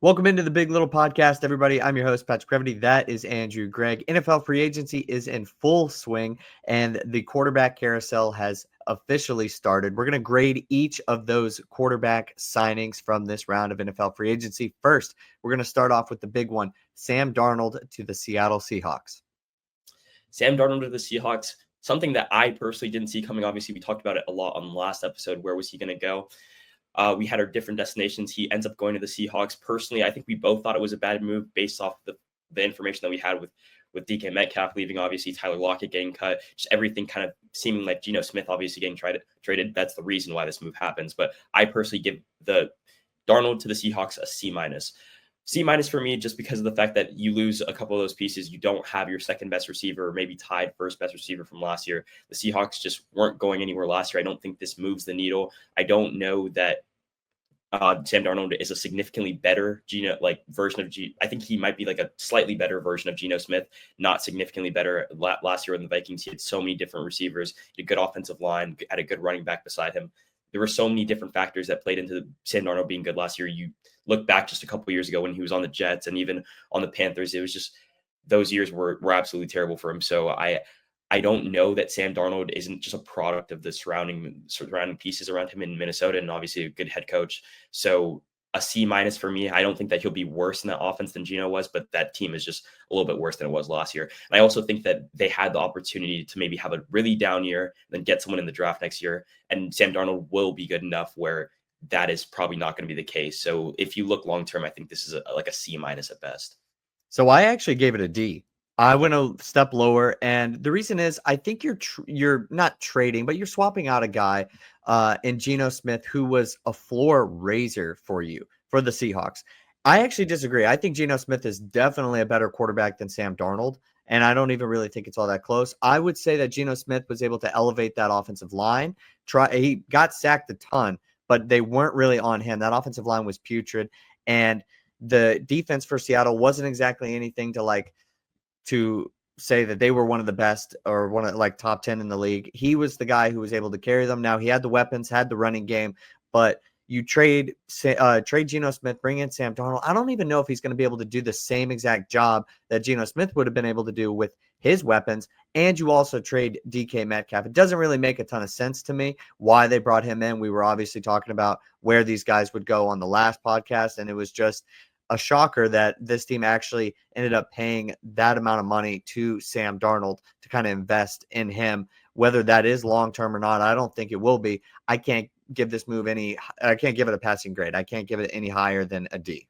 Welcome into the Big Little Podcast, everybody. I'm your host, Patrick Previty. That is Andrew Greig. NFL free agency is in full swing, and the quarterback carousel has officially started. We're going to grade each of those quarterback signings from this round of NFL free agency. First, we're going to start off with the big one, Sam Darnold to the Seattle Seahawks. Sam Darnold to the Seahawks, something that I personally didn't see coming. Obviously, we talked about it a lot on the last episode. Where was he going to go? We had our different destinations. He ends up going to the Seahawks. Personally, I think we both thought it was a bad move based off the information that we had with DK Metcalf leaving, obviously Tyler Lockett getting cut, just everything kind of seeming like Geno Smith obviously getting traded. That's the reason why this move happens. But I personally give the Darnold to the Seahawks a C minus. C minus for me, just because of the fact that you lose a couple of those pieces. You don't have your second best receiver, or maybe tied first best receiver from last year. The Seahawks just weren't going anywhere last year. I don't think this moves the needle. I don't know that Sam Darnold is a significantly better version of I think he might be like a slightly better version of Geno Smith, not significantly better. Last year in the Vikings, he had so many different receivers, he had a good offensive line, had a good running back beside him. There were so many different factors that played into Sam Darnold being good last year. You look back just a couple of years ago when he was on the Jets and even on the Panthers, it was just those years were absolutely terrible for him. So I don't know that Sam Darnold isn't just a product of the surrounding pieces around him in Minnesota, and obviously a good head coach. So a C minus for me. I don't think that he'll be worse in that offense than Geno was, but that team is just a little bit worse than it was last year. And I also think that they had the opportunity to maybe have a really down year, then get someone in the draft next year. And Sam Darnold will be good enough where that is probably not going to be the case. So if you look long term, I think this is like a C minus at best. So I actually gave it a D. I went a step lower, and the reason is I think you're not trading, but you're swapping out a guy in Geno Smith who was a floor raiser for you for the Seahawks. I actually disagree. I think Geno Smith is definitely a better quarterback than Sam Darnold, and I don't even really think it's all that close. I would say that Geno Smith was able to elevate that offensive line. He got sacked a ton, but they weren't really on him. That offensive line was putrid, and the defense for Seattle wasn't exactly anything to say that they were one of the best or one of top 10 in the league. He was the guy who was able to carry them. Now he had the weapons, had the running game, but you trade Geno Smith, bring in Sam Darnold. I don't even know if he's going to be able to do the same exact job that Geno Smith would have been able to do with his weapons. And you also trade DK Metcalf. It doesn't really make a ton of sense to me why they brought him in. We were obviously talking about where these guys would go on the last podcast, and it was just a shocker that this team actually ended up paying that amount of money to Sam Darnold to kind of invest in him. Whether that is long-term or not, I don't think it will be. I can't give this move I can't give it a passing grade. I can't give it any higher than a D.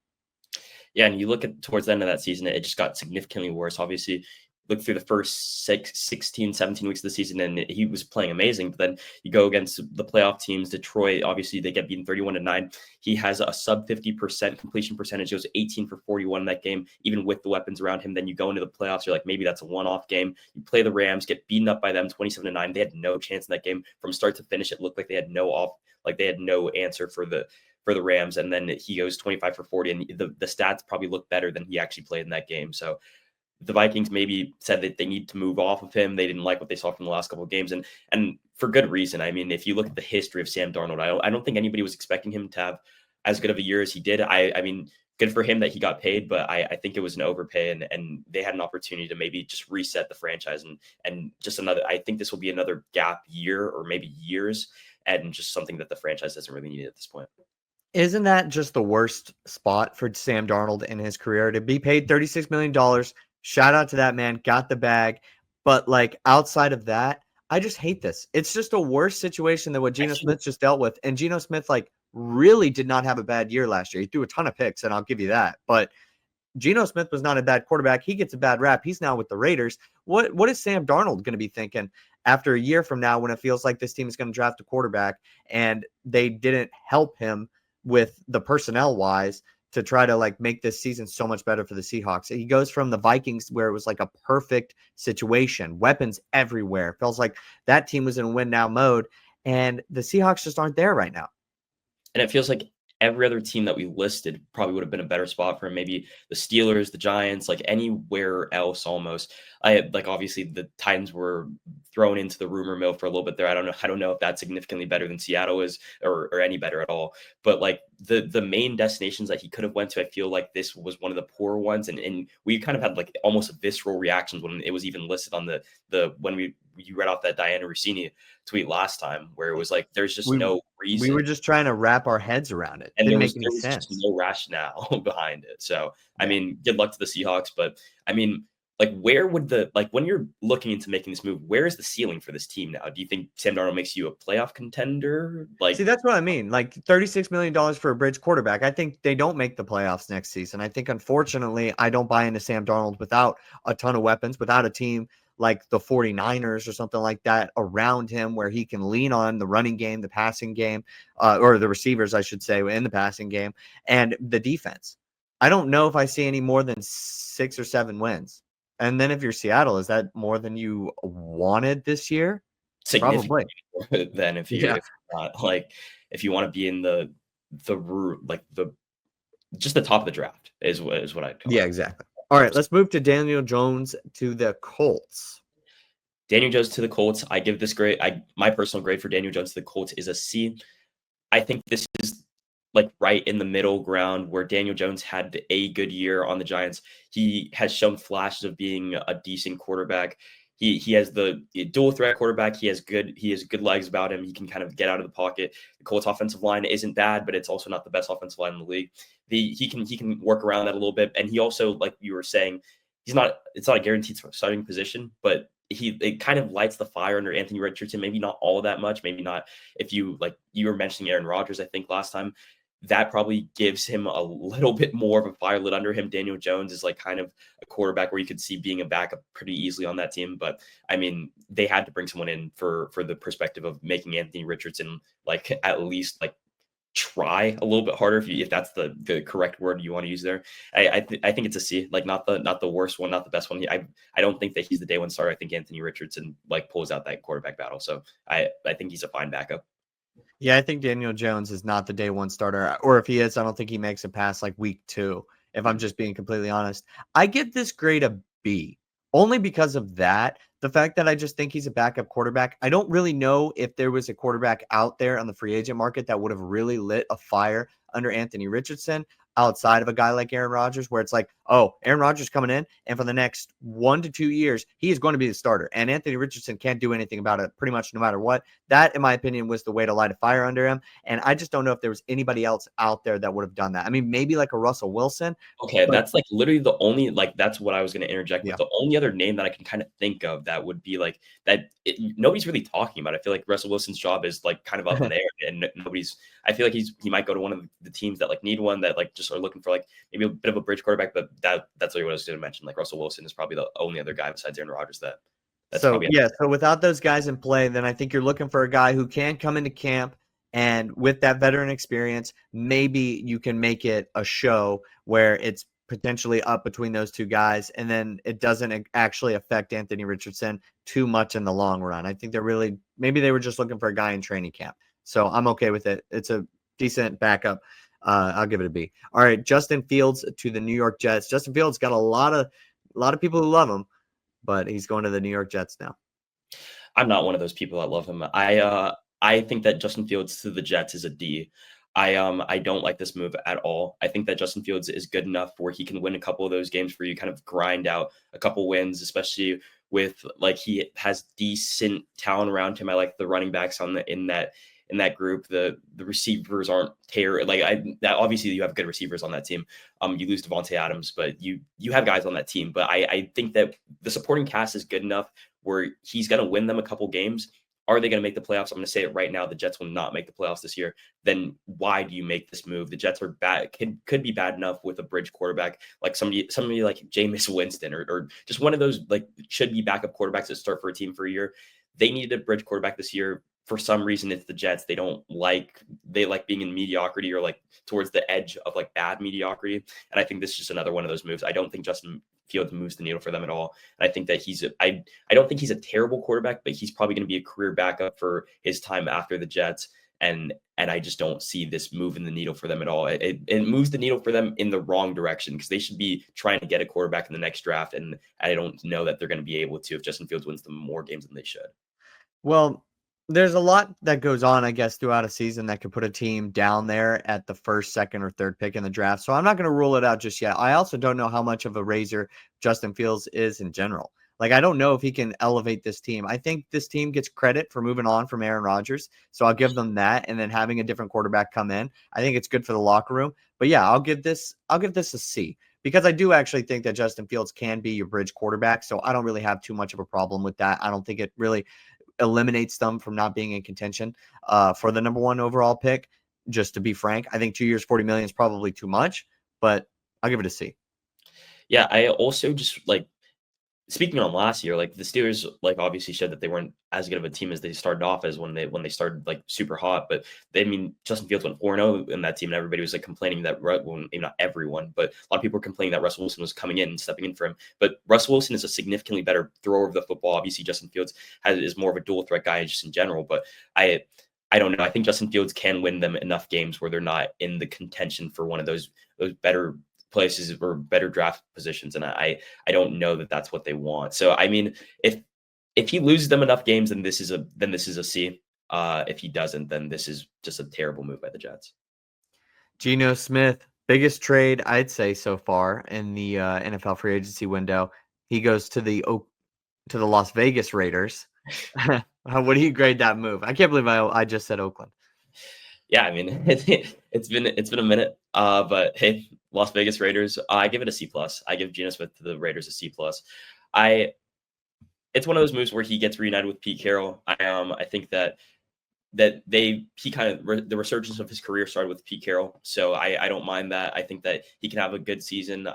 Yeah, and you look at towards the end of that season, it just got significantly worse. Obviously, look through the first 16, 17 weeks of the season, and he was playing amazing. But then you go against the playoff teams, Detroit, obviously they get beaten 31-9. He has a sub 50% completion percentage. It was 18 for 41 in that game, even with the weapons around him. Then you go into the playoffs, you're like, maybe that's a one-off game. You play the Rams, get beaten up by them 27-9. They had no chance in that game. From start to finish, it looked like they had no answer for the Rams. And then he goes 25 for 40, and the stats probably look better than he actually played in that game. So the Vikings maybe said that they need to move off of him. They didn't like what they saw from the last couple of games, and for good reason. I mean, if you look at the history of Sam Darnold, I don't think anybody was expecting him to have as good of a year as he did. I mean, good for him that he got paid, but I think it was an overpay, and they had an opportunity to maybe just reset the franchise and just another. I think this will be another gap year or maybe years, and just something that the franchise doesn't really need at this point. Isn't that just the worst spot for Sam Darnold in his career to be paid $36 million? Shout out to that man, got the bag. But outside of that, I just hate this. It's just a worse situation than what Geno Smith just dealt with. And Geno Smith really did not have a bad year last year. He threw a ton of picks, and I'll give you that. But Geno Smith was not a bad quarterback. He gets a bad rap. He's now with the Raiders. What is Sam Darnold going to be thinking after a year from now when it feels like this team is going to draft a quarterback and they didn't help him with the personnel wise to try to make this season so much better for the Seahawks? He goes from the Vikings where it was a perfect situation, weapons everywhere. It feels like that team was in win now mode, and the Seahawks just aren't there right now. And it feels like every other team that we listed probably would have been a better spot for him. Maybe the Steelers, the Giants, like anywhere else almost. Obviously the Titans were thrown into the rumor mill for a little bit there. I don't know if that's significantly better than Seattle is or any better at all. But like the main destinations that he could have went to, I feel like this was one of the poor ones. And we kind of had like almost visceral reactions when it was even listed on when you read off that Diana Rossini tweet last time, where it was like there's just no reason. We were just trying to wrap our heads around it. And Didn't there make was any just sense. no rationale behind it. So, I Yeah. mean, good luck to the Seahawks, but I mean, like, where would when you're looking into making this move, where is the ceiling for this team now? Do you think Sam Darnold makes you a playoff contender? See, that's what I mean. Like $36 million for a bridge quarterback. I think they don't make the playoffs next season. I think, unfortunately, I don't buy into Sam Darnold without a ton of weapons, without a team like the 49ers or something like that around him where he can lean on the running game, the passing game, or the receivers, I should say, in the passing game, and the defense. I don't know if I see any more than 6 or 7 wins. And then if you're Seattle, is that more than you wanted this year? Probably. Significantly more than if Yeah. not like if you want to be in the just the top of the draft is what I'd call Yeah, it. exactly. All right, let's move to Daniel Jones to the Colts. Daniel Jones to the Colts. I give this grade. My personal grade for Daniel Jones to the Colts is a C. I think this is like right in the middle ground where Daniel Jones had a good year on the Giants. He has shown flashes of being a decent quarterback. He has the dual threat quarterback. He has good legs about him. He can kind of get out of the pocket. The Colts offensive line isn't bad, but it's also not the best offensive line in the league. He can work around that a little bit. And he also, like you were saying, it's not a guaranteed starting position, but it kind of lights the fire under Anthony Richardson. Maybe not all that much. Maybe not if you were mentioning Aaron Rodgers, I think last time, that probably gives him a little bit more of a fire lit under him. Daniel Jones is like kind of a quarterback where you could see being a backup pretty easily on that team. But I mean, they had to bring someone in for the perspective of making Anthony Richardson like at least like try a little bit harder if that's the correct word you want to use there. I think it's a C, like not the worst one, not the best one. I don't think that he's the day one starter. I think Anthony Richardson like pulls out that quarterback battle. So I think he's a fine backup. Yeah, I think Daniel Jones is not the day one starter, or if he is, I don't think he makes it past like week 2, if I'm just being completely honest. I give this grade a B, only because of that. The fact that I just think he's a backup quarterback. I don't really know if there was a quarterback out there on the free agent market that would have really lit a fire under Anthony Richardson outside of a guy like Aaron Rodgers, where it's like, oh, Aaron Rodgers coming in, and for the next 1 to 2 years, he is going to be the starter. And Anthony Richardson can't do anything about it pretty much no matter what. That, in my opinion, was the way to light a fire under him. And I just don't know if there was anybody else out there that would have done that. I mean, maybe like a Russell Wilson. Okay, But that's like literally the only that's what I was going to interject with. yeah. The only other name that I can kind of think of that would be like that nobody's really talking about. I feel like Russell Wilson's job is like kind of up in the air, and nobody's. I feel like he might go to one of the teams that like need one, that like just are looking for like maybe a bit of a bridge quarterback. But that's what I was going to mention. Like Russell Wilson is probably the only other guy besides Aaron Rodgers that's So, probably. yeah, so without those guys in play, then I think you're looking for a guy who can come into camp, and with that veteran experience, maybe you can make it a show where it's potentially up between those two guys, and then it doesn't actually affect Anthony Richardson too much in the long run. I think maybe they were just looking for a guy in training camp. So I'm okay with it. It's a decent backup. I'll give it a B. All right, Justin Fields to the New York Jets. Justin Fields got a lot of people who love him, but he's going to the New York Jets now. I'm not one of those people that love him. I think that Justin Fields to the Jets is a D. I don't like this move at all. I think that Justin Fields is good enough where he can win a couple of those games where you kind of grind out a couple wins, especially with like he has decent talent around him. I like the running backs in that group. The receivers aren't that obviously you have good receivers on that team. You lose Devontae Adams, but you have guys on that team. But I think that the supporting cast is good enough where he's going to win them a couple games. Are they going to make the playoffs? I'm going to say it right now. The Jets will not make the playoffs this year. Then why do you make this move? The Jets are bad. Could be bad enough with a bridge quarterback, like somebody like Jameis Winston or just one of those like should be backup quarterbacks that start for a team for a year. They needed a bridge quarterback this year. For some reason, it's the Jets. They like being in mediocrity or like towards the edge of like bad mediocrity. And I think this is just another one of those moves. I don't think Justin Fields moves the needle for them at all. And I think that I don't think he's a terrible quarterback, but he's probably going to be a career backup for his time after the Jets. and I just don't see this moving the needle for them at all. It moves the needle for them in the wrong direction because they should be trying to get a quarterback in the next draft, and I don't know that they're going to be able to if Justin Fields wins them more games than they should. Well, there's a lot that goes on, I guess, throughout a season that could put a team down there at the first, second, or third pick in the draft. So I'm not going to rule it out just yet. I also don't know how much of a raiser Justin Fields is in general. Like, I don't know if he can elevate this team. I think this team gets credit for moving on from Aaron Rodgers. So I'll give them that. And then having a different quarterback come in, I think it's good for the locker room. But yeah, I'll give this a C, because I do actually think that Justin Fields can be your bridge quarterback. So I don't really have too much of a problem with that. I don't think it really eliminates them from not being in contention for the number 1 overall pick. Just to be frank, I think 2 years, $40 million is probably too much, but I'll give it a C. Yeah, I also just speaking on last year, the Steelers, obviously showed that they weren't as good of a team as they started off as when they started super hot. But Justin Fields went 4-0 in that team, and everybody was complaining that, well, maybe not everyone, but a lot of people were complaining that Russell Wilson was coming in and stepping in for him. But Russell Wilson is a significantly better thrower of the football. Obviously, Justin Fields is more of a dual threat guy just in general. But I don't know. I think Justin Fields can win them enough games where they're not in the contention for one of those better places or better draft positions, and I don't know that that's what they want. So if he loses them enough games, then this is a C. If he doesn't, then this is just a terrible move by the Jets. Geno Smith, biggest trade I'd say so far in the NFL free agency window. He goes to the Las Vegas Raiders. What do you grade that move? I can't believe I just said Oakland. Yeah, it's been a minute. But hey, Las Vegas Raiders, I give it a C+. I give Geno Smith to the Raiders a C+. It's one of those moves where he gets reunited with Pete Carroll. I think that the resurgence of his career started with Pete Carroll. So I don't mind that. I think that he can have a good season.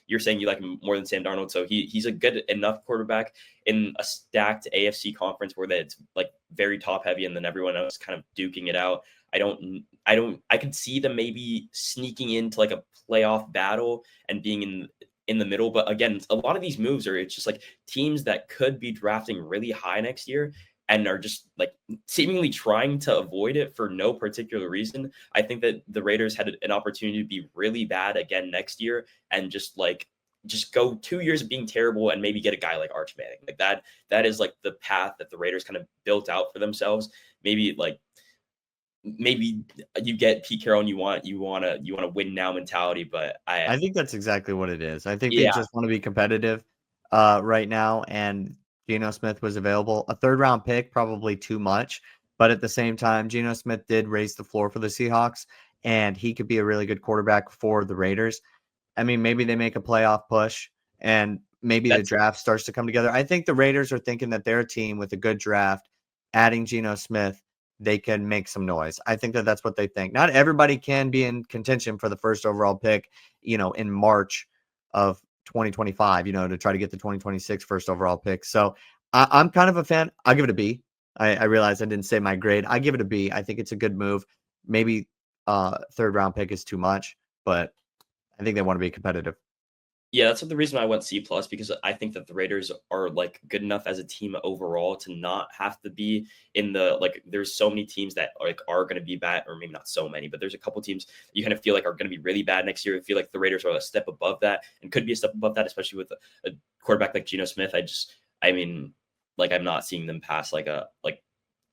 You're saying you like him more than Sam Darnold. So he's a good enough quarterback in a stacked AFC conference where it's very top heavy, and then everyone else kind of duking it out. I could see them maybe sneaking into a playoff battle and being in the middle. But again, a lot of these moves it's just teams that could be drafting really high next year and are just seemingly trying to avoid it for no particular reason. I think that the Raiders had an opportunity to be really bad again next year and just go 2 years of being terrible and maybe get a guy like Arch Manning. That is the path that the Raiders kind of built out for themselves. Maybe you get Pete Carroll and you want to win now mentality, but I think that's exactly what it is. I think they Yeah. just want to be competitive right now, and Geno Smith was available. A 3rd round pick, probably too much, but at the same time, Geno Smith did raise the floor for the Seahawks, and he could be a really good quarterback for the Raiders. Maybe they make a playoff push, and maybe the draft starts to come together. I think the Raiders are thinking that they're a team with a good draft, adding Geno Smith, they can make some noise. I think that that's what they think. Not everybody can be in contention for the 1st overall pick, in March of 2025, to try to get the 2026 1st overall pick. So I'm kind of a fan. I'll give it a B. I realize I didn't say my grade. I give it a B. I think it's a good move. Maybe 3rd round pick is too much, but I think they want to be competitive. Yeah, that's the reason I went C+, because I think that the Raiders are good enough as a team overall to not have to be in the there's so many teams that are going to be bad, or maybe not so many, but there's a couple teams you kind of feel are going to be really bad next year. I feel like the Raiders are a step above that and could be a step above that, especially with a quarterback like Geno Smith. I'm not seeing them pass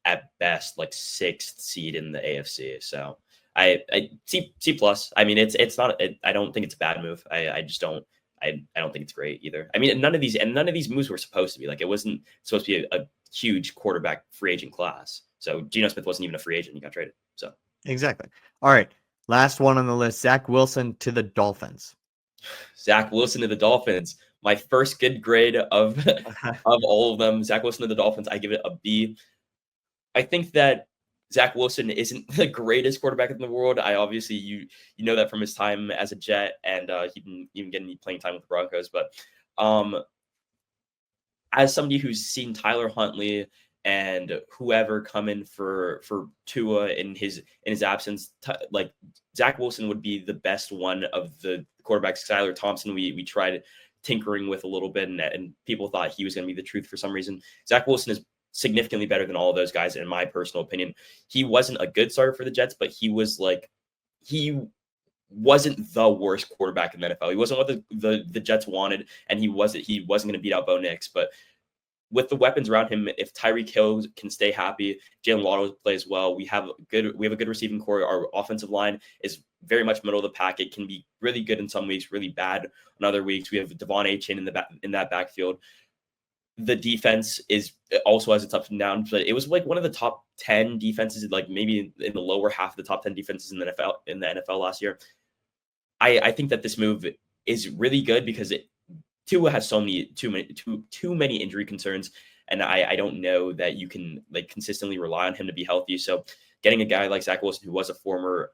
at best 6th seed in the AFC. So I C+. It's not. I don't think it's a bad move. I just don't. I don't think it's great either. None of these moves were supposed to be it wasn't supposed to be a huge quarterback free agent class. So Geno Smith wasn't even a free agent. He got traded. So exactly. All right. Last one on the list, Zach Wilson to the Dolphins. Zach Wilson to the Dolphins. My first good grade of all of them. Zach Wilson to the Dolphins. I give it a B. I think that Zach Wilson isn't the greatest quarterback in the world. Obviously you know that from his time as a Jet, and he didn't even get any playing time with the Broncos. But as somebody who's seen Tyler Huntley and whoever come in for Tua in his absence, Zach Wilson would be the best one of the quarterbacks. Skylar Thompson, we tried tinkering with a little bit, and people thought he was going to be the truth for some reason. Zach Wilson is significantly better than all of those guys, in my personal opinion. He wasn't a good starter for the Jets, but he wasn't the worst quarterback in the NFL. He wasn't what the Jets wanted, and he wasn't going to beat out Bo Nix. But with the weapons around him, if Tyreek Hill can stay happy, Jalen Waddle plays well, we have a good receiving core. Our offensive line is very much middle of the pack. It can be really good in some weeks, really bad in other weeks. We have Devon Achane in that backfield. The defense also has its ups and downs, but it was like one of the top 10 defenses, like maybe in the lower half of the top 10 defenses in the NFL last year. I think that this move is really good because Tua has too many injury concerns, and I don't know that you can like consistently rely on him to be healthy. So getting a guy like Zach Wilson, who was a former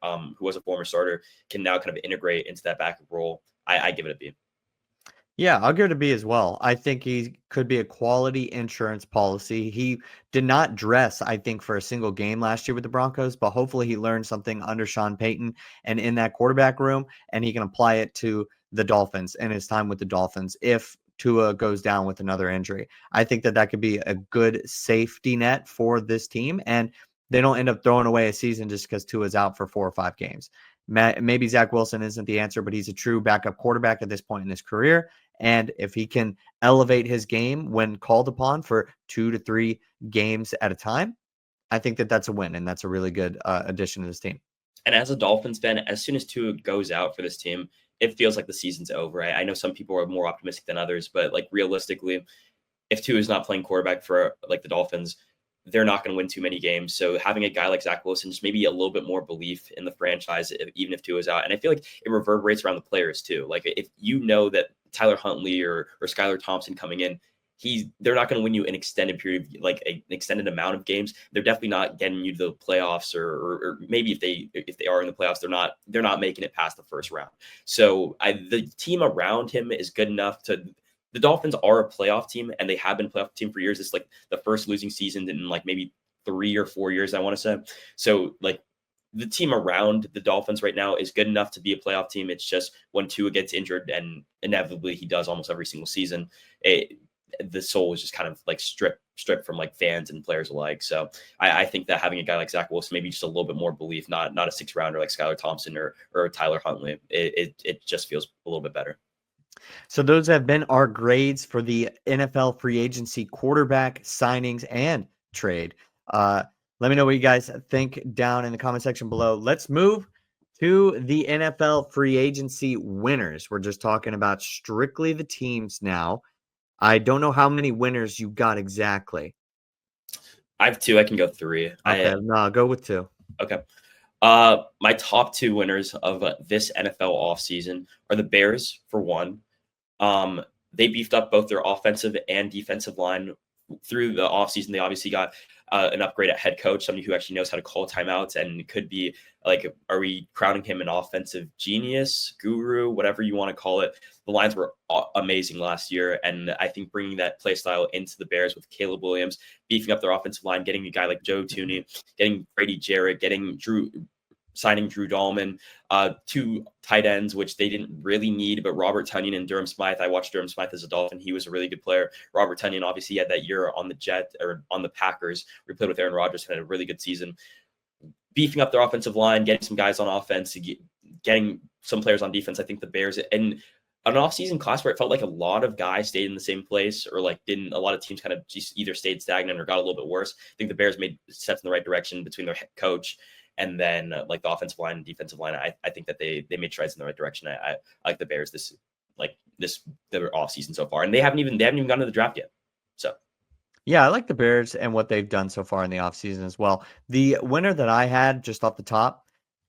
starter, can now kind of integrate into that backup role. I give it a B. Yeah, I'll give it a B as well. I think he could be a quality insurance policy. He did not dress, I think, for a single game last year with the Broncos, but hopefully he learned something under Sean Payton and in that quarterback room, and he can apply it to the Dolphins and his time with the Dolphins if Tua goes down with another injury. I think that could be a good safety net for this team, and they don't end up throwing away a season just because Tua's out for 4 or 5 games. Maybe Zach Wilson isn't the answer, but he's a true backup quarterback at this point in his career. And if he can elevate his game when called upon for 2 to 3 games at a time, I think that's a win. And that's a really good addition to this team. And as a Dolphins fan, as soon as Tua goes out for this team, it feels like the season's over. I know some people are more optimistic than others, but like realistically, if Tua is not playing quarterback for like the Dolphins, they're not going to win too many games. So having a guy like Zach Wilson, just maybe a little bit more belief in the franchise, even if Tua is out. And I feel like it reverberates around the players too. Like if you know that Tyler Huntley or Skylar Thompson coming in, they're not going to win you an extended period, like an extended amount of games. They're definitely not getting you to the playoffs, or maybe if they are in the playoffs, they're not making it past the first round. So the team around him is good enough to. The Dolphins are a playoff team, and they have been a playoff team for years. It's like the first losing season in like maybe 3 or 4 years, I want to say. So like the team around the Dolphins right now is good enough to be a playoff team. It's just when Tua gets injured, and inevitably he does almost every single season, the soul is just kind of like stripped from like fans and players alike. So I think that having a guy like Zach Wilson, maybe just a little bit more belief, not a 6th rounder like Skylar Thompson or Tyler Huntley, it just feels a little bit better. So those have been our grades for the NFL free agency quarterback signings and trade. Let me know what you guys think down in the comment section below. Let's move to the NFL free agency winners. We're just talking about strictly the teams now. I don't know how many winners you got exactly. I have 2. I can go 3. Okay, no, go with 2. Okay. My top 2 winners of this NFL offseason are the Bears, for one. They beefed up both their offensive and defensive line through the offseason. They obviously got an upgrade at head coach, somebody who actually knows how to call timeouts, and could be like, are we crowning him an offensive genius, guru, whatever you want to call it? The lines were amazing last year, and I think bringing that play style into the Bears with Caleb Williams, beefing up their offensive line, getting a guy like Joe Thuney, getting Brady Jarrett, signing Drew Dahlman, 2 tight ends, which they didn't really need, but Robert Tonyan and Durham Smythe. I watched Durham Smythe as a Dolphin. He was a really good player. Robert Tonyan obviously had that year on the Packers, where he played with Aaron Rodgers and had a really good season. Beefing up their offensive line, getting some guys on offense, getting some players on defense. I think the Bears, and an offseason class where it felt like a lot of guys stayed in the same place, or like a lot of teams kind of just either stayed stagnant or got a little bit worse. I think the Bears made steps in the right direction between their head coach and then like the offensive line and defensive line. I think that they made strides in the right direction. I like the Bears their offseason so far, and they haven't even gotten to the draft yet. So yeah, I like the Bears and what they've done so far in the offseason as well. The winner that I had just off the top,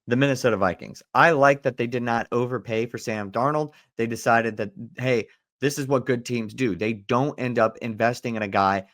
the Minnesota Vikings. I like that they did not overpay for Sam Darnold. They decided that, hey, this is what good teams do. They don't end up investing in a guy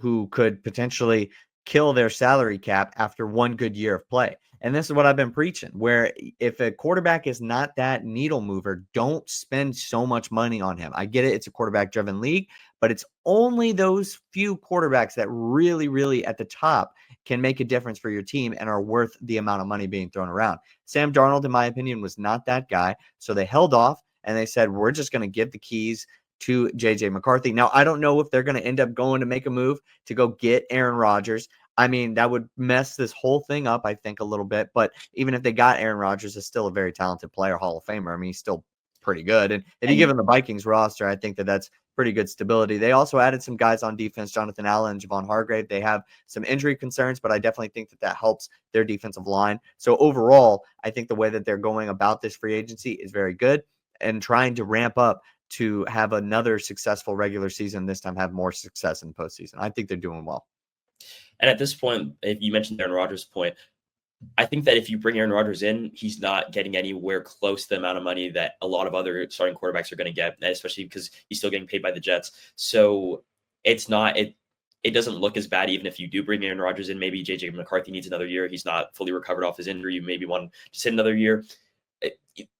who could potentially kill their salary cap after one good year of play. And this is what I've been preaching, where if a quarterback is not that needle mover, don't spend so much money on him. I get it. It's a quarterback driven league, but it's only those few quarterbacks that really, really at the top can make a difference for your team and are worth the amount of money being thrown around. Sam Darnold, in my opinion, was not that guy. So they held off and they said, we're just going to give the keys to JJ McCarthy. Now, I don't know if they're going to end up going to make a move to go get Aaron Rodgers. I mean, that would mess this whole thing up, I think, a little bit. But even if they got Aaron Rodgers, is still a very talented player, Hall of Famer. I mean, he's still pretty good. And if you give him the Vikings roster, I think that that's pretty good stability. They also added some guys on defense, Jonathan Allen and Javon Hargrave. They have some injury concerns, but I definitely think that that helps their defensive line. So overall, I think the way that they're going about this free agency is very good and trying to ramp up to have another successful regular season, this time have more success in the postseason. I think they're doing well. And at this point, if you mentioned Aaron Rodgers' point, I think that if you bring Aaron Rodgers in, he's not getting anywhere close to the amount of money that a lot of other starting quarterbacks are going to get, especially because he's still getting paid by the Jets. So it's not it. It doesn't look as bad even if you do bring Aaron Rodgers in. Maybe JJ McCarthy needs another year. He's not fully recovered off his injury. You maybe want to sit another year.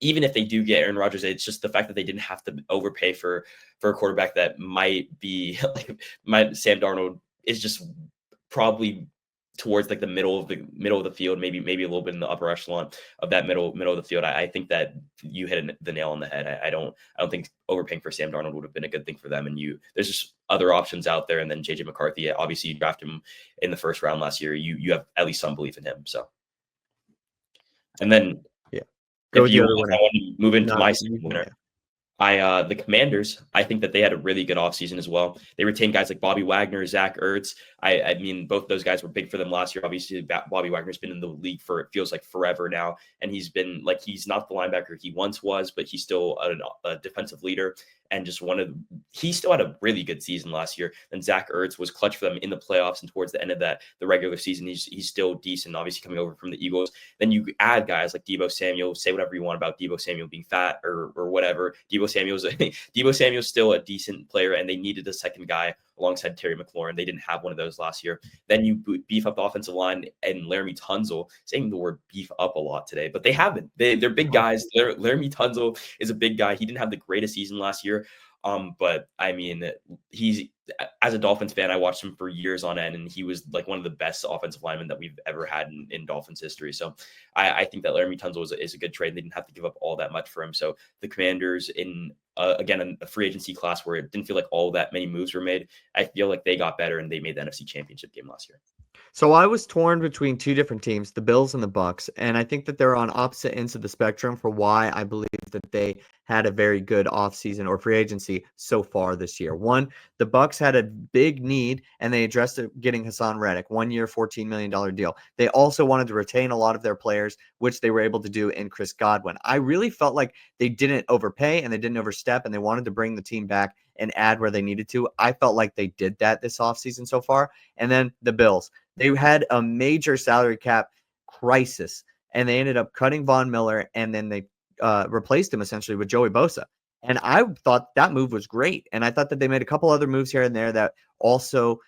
Even if they do get Aaron Rodgers, it's just the fact that they didn't have to overpay for a quarterback that might be like Sam Darnold is just probably towards like the middle of the field, maybe a little bit in the upper echelon of that middle of the field. I think that you hit the nail on the head. I don't think overpaying for Sam Darnold would have been a good thing for them. And there's just other options out there. And then JJ McCarthy, obviously you drafted him in the first round last year. You have at least some belief in him. So, and then go if you want to move into my second winner. The Commanders, I think that they had a really good offseason as well. They retained guys like Bobby Wagner, Zach Ertz. I mean, both those guys were big for them last year. Obviously, Bobby Wagner's been in the league for, it feels like forever now. And he's been like, he's not the linebacker he once was, but he's still a defensive leader. And just he still had a really good season last year. And Zach Ertz was clutch for them in the playoffs. And towards the end of the regular season, he's still decent, obviously coming over from the Eagles. Then you add guys like Deebo Samuel, say whatever you want about Deebo Samuel being fat or whatever. Deebo Samuel's still a decent player, and they needed a second guy alongside Terry McLaurin. They didn't have one of those last year. Then you beef up the offensive line and Laramie Tunzel, saying the word beef up a lot today, but they haven't. They're big guys. Laramie Tunzel is a big guy. He didn't have the greatest season last year. But I mean, he's, as a Dolphins fan, I watched him for years on end, and he was like one of the best offensive linemen that we've ever had in Dolphins history. So I think that Laramie Tunzel is a good trade. They didn't have to give up all that much for him. So the Commanders in again, a free agency class where it didn't feel like all that many moves were made, I feel like they got better and they made the NFC Championship game last year. So I was torn between two different teams, the Bills and the Bucks, and I think that they're on opposite ends of the spectrum for why I believe that they had a very good offseason or free agency so far this year. One, the Bucks had a big need and they addressed it getting Hassan Reddick, 1 year, $14 million deal. They also wanted to retain a lot of their players, which they were able to do in Chris Godwin. I really felt like they didn't overpay and they didn't overstep, and they wanted to bring the team back and add where they needed to. I felt like they did that this offseason so far. And then the Bills. They had a major salary cap crisis, and they ended up cutting Von Miller, and then they replaced him essentially with Joey Bosa. And I thought that move was great. And I thought that they made a couple other moves here and there that also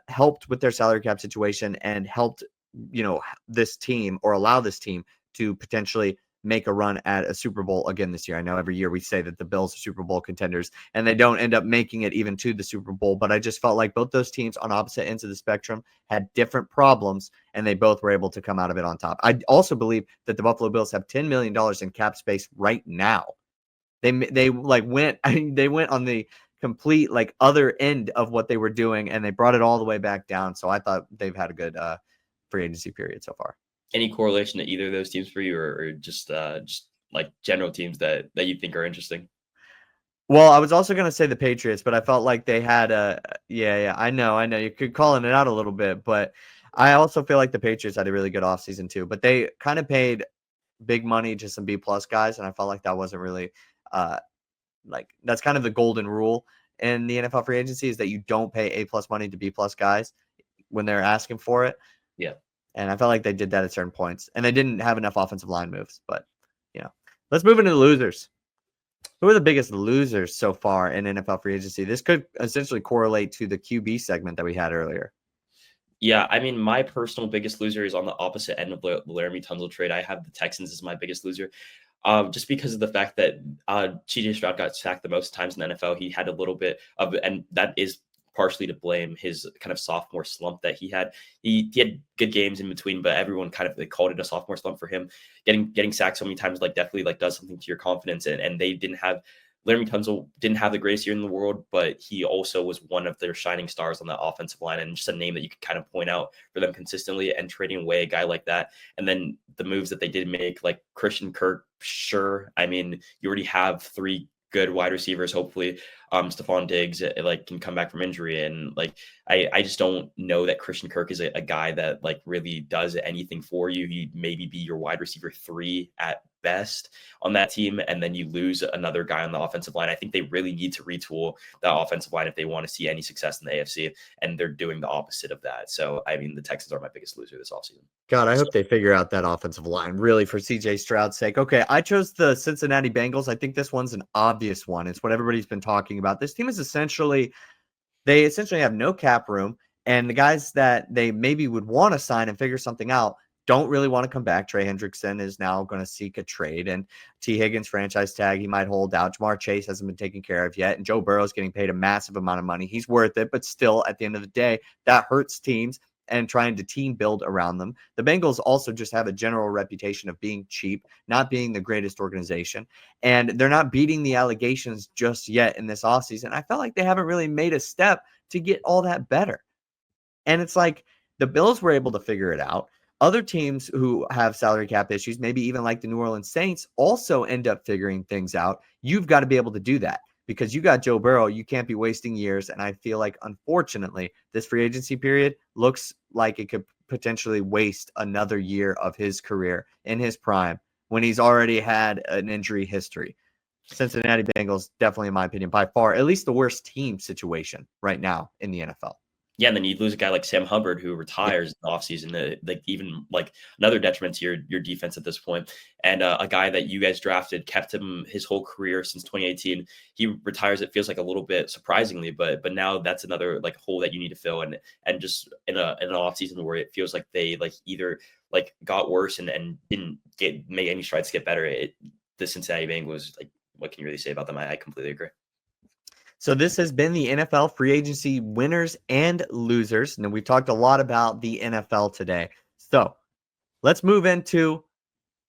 helped with their salary cap situation and helped, this team, or allow this team to potentially make a run at a Super Bowl again this year. I know every year we say that the Bills are Super Bowl contenders and they don't end up making it even to the Super Bowl, but I just felt like both those teams on opposite ends of the spectrum had different problems and they both were able to come out of it on top. I also believe that the Buffalo Bills have $10 million in cap space right now. They went on the complete other end of what they were doing, and they brought it all the way back down. So I thought they've had a good free agency period so far. Any correlation to either of those teams for you, or just like general teams that you think are interesting? Well, I was also going to say the Patriots, but I felt like they had I know you could calling it out a little bit, but I also feel like the Patriots had a really good offseason too, but they kind of paid big money to some B+ guys, and I felt like that wasn't really that's kind of the golden rule in the NFL free agency, is that you don't pay A+ money to B+ guys when they're asking for it. Yeah. And I felt like they did that at certain points, and they didn't have enough offensive line moves. But, let's move into the losers. Who are the biggest losers so far in NFL free agency? This could essentially correlate to the QB segment that we had earlier. Yeah, I mean, my personal biggest loser is on the opposite end of the Laramie Tunzel trade. I have the Texans as my biggest loser. Just because of the fact that CJ Stroud got sacked the most times in the NFL. He had a little bit of, and that is partially to blame, his kind of sophomore slump that he had. He had good games in between, but everyone kind of called it a sophomore slump for him. Getting sacked so many times definitely does something to your confidence, and they didn't have Laremy Tunsil didn't have the greatest year in the world, but he also was one of their shining stars on that offensive line, and just a name that you could kind of point out for them consistently. And trading away a guy like that, and then the moves that they did make, like Christian Kirk, sure. I mean, you already have 3 good wide receivers. Hopefully, Stephon Diggs like can come back from injury, and like I just don't know that Christian Kirk is a guy that like really does anything for you. He'd maybe be your wide receiver 3 at best on that team, and then you lose another guy on the offensive line. I think they really need to retool that offensive line if they want to see any success in the AFC, and they're doing the opposite of that. So, I mean, the Texans are my biggest loser this offseason. God, I hope they figure out that offensive line, really, for CJ Stroud's sake. Okay, I chose the Cincinnati Bengals. I think this one's an obvious one. It's what everybody's been talking about. This team is essentially have no cap room, and the guys that they maybe would want to sign and figure something out don't really want to come back. Trey Hendrickson is now going to seek a trade, and T. Higgins franchise tag, he might hold out. Jamar Chase hasn't been taken care of yet, and Joe Burrow's getting paid a massive amount of money. He's worth it, but still, at the end of the day, that hurts teams and trying to team build around them. The Bengals also just have a general reputation of being cheap, not being the greatest organization, and they're not beating the allegations just yet in this offseason. I felt like they haven't really made a step to get all that better. And it's like the Bills were able to figure it out. Other teams who have salary cap issues, maybe even like the New Orleans Saints, also end up figuring things out. You've got to be able to do that because you got Joe Burrow. You can't be wasting years. And I feel like, unfortunately, this free agency period looks like it could potentially waste another year of his career in his prime when he's already had an injury history. Cincinnati Bengals, definitely, in my opinion, by far, at least the worst team situation right now in the NFL. Yeah, and then you lose a guy like Sam Hubbard who retires in the offseason, like even like another detriment to your defense at this point. And a guy that you guys drafted, kept him his whole career since 2018. He retires, it feels like a little bit surprisingly, but now that's another like hole that you need to fill. And just in an offseason where it feels like they like either like got worse and didn't make any strides to get better. The Cincinnati Bengals, like, what can you really say about them? I completely agree. So this has been the NFL free agency winners and losers. And we've talked a lot about the NFL today. So let's move into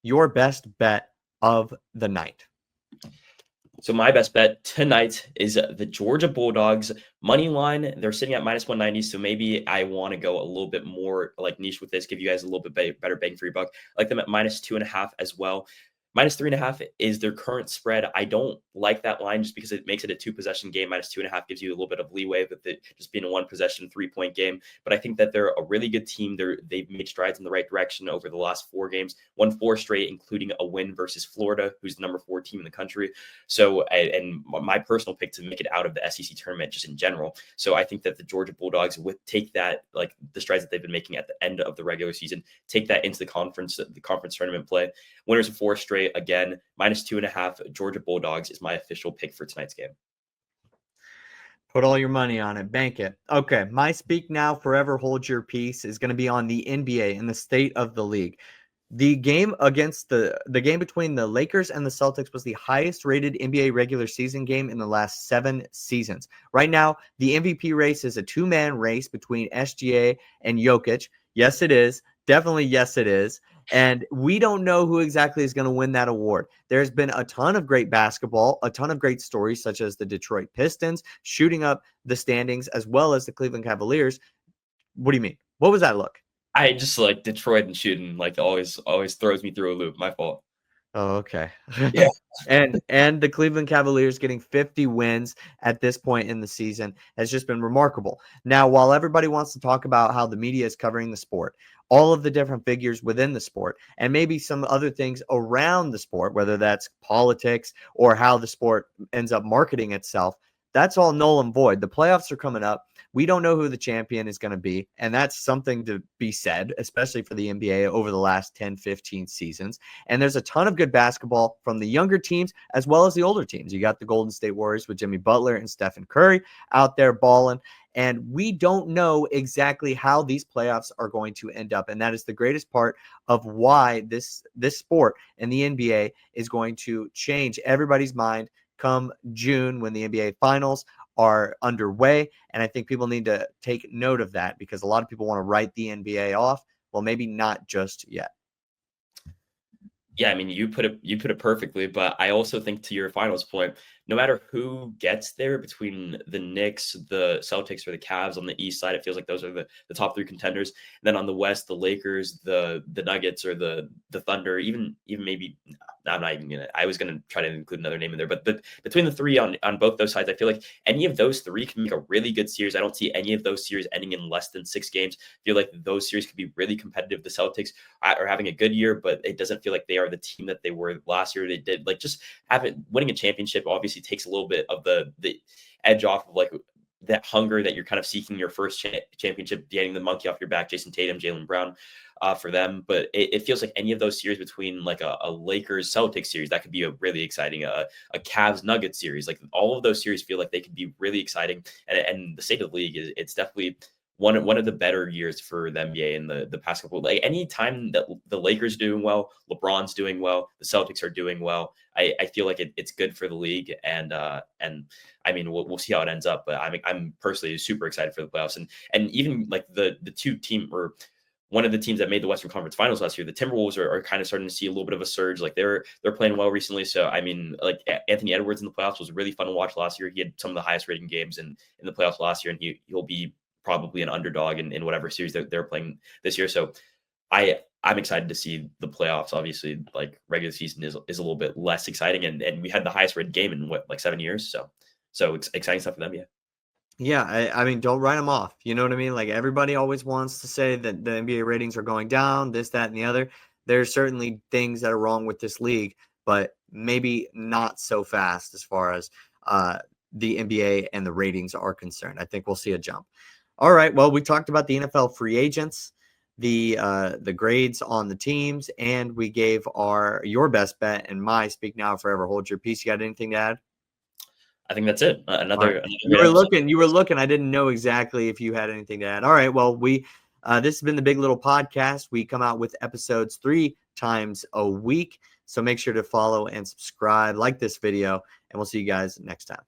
your best bet of the night. So my best bet tonight is the Georgia Bulldogs money line. They're sitting at minus 190. So maybe I want to go a little bit more like niche with this, give you guys a little bit better bang for your buck. I like them at minus 2.5 as well. Minus 3.5 is their current spread. I don't like that line just because it makes it a 2-possession game. Minus 2.5 gives you a little bit of leeway with it just being a 1-possession 3-point game. But I think that they're a really good team. They've made strides in the right direction over the last 4 games, won 4 straight, including a win versus Florida, who's the number 4 team in the country. So, and my personal pick to make it out of the SEC tournament just in general. So I think that the Georgia Bulldogs would take that, like the strides that they've been making at the end of the regular season, take that into the conference tournament play. Winners of 4 straight. Again, minus 2.5. Georgia Bulldogs is my official pick for tonight's game. Put all your money on it. Bank it. Okay. My speak now, forever hold your peace is going to be on the NBA and the state of the league. The game against the game between the Lakers and the Celtics was the highest rated NBA regular season game in the last 7 seasons. Right now, the MVP race is a 2-man race between SGA and Jokic. Yes, it is. Definitely, yes, it is. And we don't know who exactly is going to win that award. There's been a ton of great basketball, a ton of great stories, such as the Detroit Pistons shooting up the standings, as well as the Cleveland Cavaliers. What do you mean? What was that look? I just like Detroit and shooting, like always throws me through a loop. My fault. Oh, okay. Yeah. and the Cleveland Cavaliers getting 50 wins at this point in the season has just been remarkable. Now, while everybody wants to talk about how the media is covering the sport, all of the different figures within the sport, and maybe some other things around the sport, whether that's politics or how the sport ends up marketing itself, that's all null and void. The playoffs are coming up. We don't know who the champion is going to be, and that's something to be said, especially for the NBA over the last 10, 15 seasons. And there's a ton of good basketball from the younger teams as well as the older teams. You got the Golden State Warriors with Jimmy Butler and Stephen Curry out there balling. And we don't know exactly how these playoffs are going to end up. And that is the greatest part of why this sport and the NBA is going to change everybody's mind come June when the NBA finals are underway. And I think people need to take note of that because a lot of people want to write the NBA off. Well, maybe not just yet. Yeah, I mean, you put it perfectly, but I also think to your finals point, no matter who gets there between the Knicks, the Celtics, or the Cavs on the East side, it feels like those are the top three contenders. And then on the West, the Lakers, the Nuggets, or the Thunder, even maybe I'm not even gonna. I was gonna try to include another name in there, but between the three on both those sides, I feel like any of those three can make a really good series. I don't see any of those series ending in less than 6 games. I feel like those series could be really competitive. The Celtics are having a good year, but it doesn't feel like they are the team that they were last year. They did like just winning a championship obviously takes a little bit of the edge off of like that hunger that you're kind of seeking your first championship, getting the monkey off your back, Jason Tatum, Jaylen Brown, for them. But it feels like any of those series between like a Lakers Celtics series, that could be a really exciting, a Cavs Nuggets series. Like all of those series feel like they could be really exciting. And the state of the league is, it's definitely one of the better years for the NBA in the past couple. Like any time that the Lakers doing well, LeBron's doing well, the Celtics are doing well, I feel like it's good for the league. And I mean we'll see how it ends up. But I'm personally super excited for the playoffs. And even like the two team, or one of the teams that made the Western Conference Finals last year, the Timberwolves are kind of starting to see a little bit of a surge. Like they're playing well recently. So I mean, like Anthony Edwards in the playoffs was really fun to watch last year. He had some of the highest rating games in the playoffs last year, and he'll be probably an underdog in whatever series they're playing this year. So I'm excited to see the playoffs. Obviously, like regular season is a little bit less exciting, and we had the highest rated game in what, like 7 years. So it's exciting stuff for them. Yeah. Yeah, I mean, don't write them off. You know what I mean? Like everybody always wants to say that the NBA ratings are going down, this, that, and the other. There's certainly things that are wrong with this league, but maybe not so fast as far as the NBA and the ratings are concerned. I think we'll see a jump. All right. Well, we talked about the NFL free agents, the grades on the teams, and we gave your best bet and my speak now, forever hold your peace. You got anything to add? I think that's it. Another You great were episode. looking. I didn't know exactly if you had anything to add. All right. Well, this has been the Big Little Podcast. We come out with episodes 3 times a week. So make sure to follow and subscribe, like this video, and we'll see you guys next time.